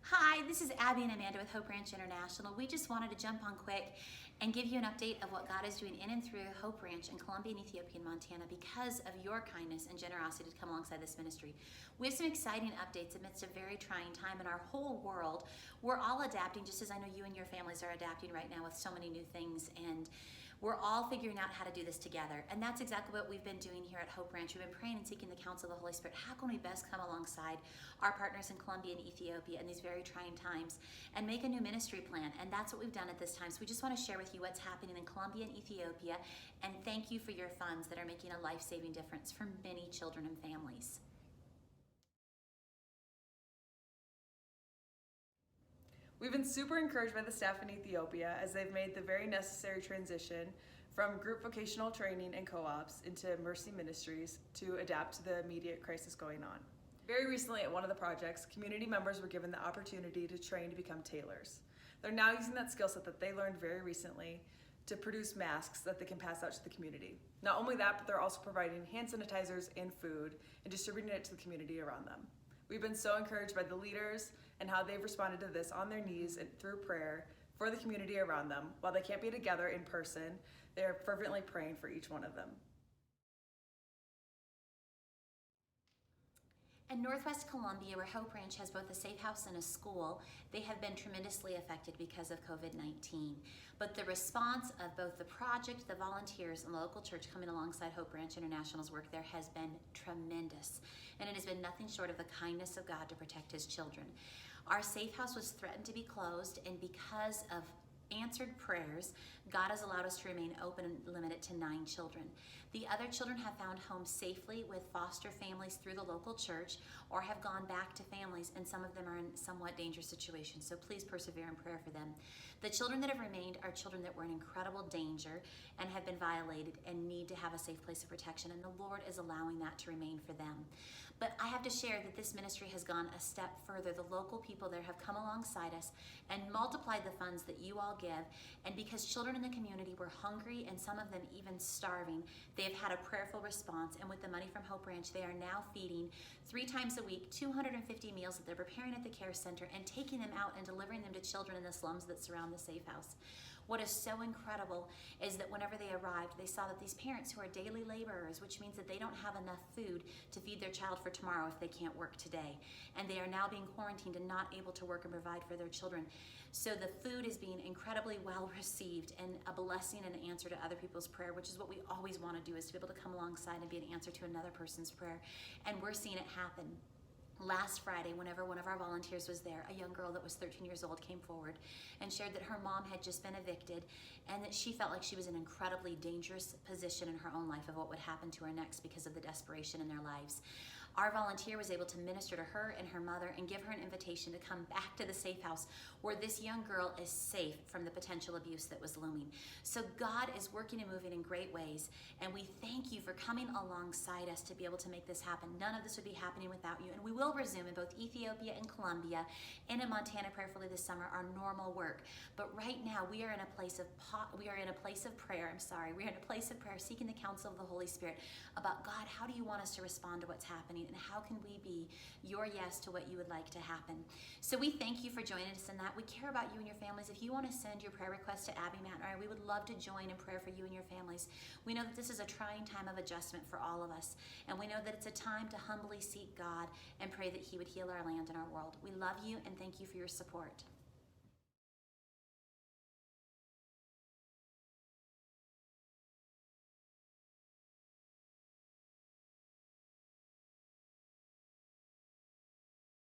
Hi, this is Abby and Amanda with Hope Ranch International. We just wanted to jump on quick and give you an update of what God is doing in and through Hope Ranch in Colombia and Ethiopia and Montana because of your kindness and generosity to come alongside this ministry. We have some exciting updates amidst a very trying time in our whole world. We're all adapting, just as I know you and your families are adapting right now with so many new things, and we're all figuring out how to do this together. And that's exactly what we've been doing here at Hope Ranch. We've been praying and seeking the counsel of the Holy Spirit. How can we best come alongside our partners in Colombia and Ethiopia in these very trying times and make a new ministry plan? And that's what we've done at this time. So we just want to share with you what's happening in Colombia and Ethiopia, and thank you for your funds that are making a life-saving difference for many children and families. We've been super encouraged by the staff in Ethiopia as they've made the very necessary transition from group vocational training and co-ops into Mercy Ministries to adapt to the immediate crisis going on. Very recently at one of the projects, community members were given the opportunity to train to become tailors. They're now using that skill set that they learned very recently to produce masks that they can pass out to the community. Not only that, but they're also providing hand sanitizers and food and distributing it to the community around them. We've been so encouraged by the leaders and how they've responded to this on their knees and through prayer for the community around them. While they can't be together in person, they're fervently praying for each one of them. In Northwest Colombia, where Hope Ranch has both a safe house and a school, they have been tremendously affected because of COVID-19. But the response of both the project, the volunteers, and the local church coming alongside Hope Ranch International's work there has been tremendous. And it has been nothing short of the kindness of God to protect His children. Our safe house was threatened to be closed, and because of answered prayers, God has allowed us to remain open and limited to 9 children. The other children have found homes safely with foster families through the local church or have gone back to families, and some of them are in somewhat dangerous situations, so please persevere in prayer for them. The children that have remained are children that were in incredible danger and have been violated and need to have a safe place of protection, and the Lord is allowing that to remain for them. But I have to share that this ministry has gone a step further. The local people there have come alongside us and multiplied the funds that you all give, and because children in the community were hungry and some of them even starving, they have had a prayerful response, and with the money from Hope Ranch, they are now feeding 3 times a week, 250 meals that they're preparing at the care center and taking them out and delivering them to children in the slums that surround the safe house. What is so incredible is that whenever they arrived, they saw that these parents who are daily laborers, which means that they don't have enough food to feed their child for tomorrow if they can't work today, and they are now being quarantined and not able to work and provide for their children. So the food is being incredibly well received and a blessing and an answer to other people's prayer, which is what we always want to do, is to be able to come alongside and be an answer to another person's prayer. And we're seeing it happen. Last Friday, whenever one of our volunteers was there, a young girl that was 13 years old came forward and shared that her mom had just been evicted and that she felt like she was in an incredibly dangerous position in her own life of what would happen to her next because of the desperation in their lives. Our volunteer was able to minister to her and her mother and give her an invitation to come back to the safe house where this young girl is safe from the potential abuse that was looming. So God is working and moving in great ways, and we thank you for coming alongside us to be able to make this happen. None of this would be happening without you, and we will resume in both Ethiopia and Colombia and in Montana prayerfully this summer our normal work. But right now we are in a place of prayer. We're in a place of prayer, seeking the counsel of the Holy Spirit about, God, how do you want us to respond to what's happening, and how can we be your yes to what you would like to happen? So we thank you for joining us in that. We care about you and your families. If you want to send your prayer request to Abby, Matt, and I, we would love to join in prayer for you and your families. We know that this is a trying time of adjustment for all of us, and we know that it's a time to humbly seek God and pray that He would heal our land and our world. We love you and thank you for your support.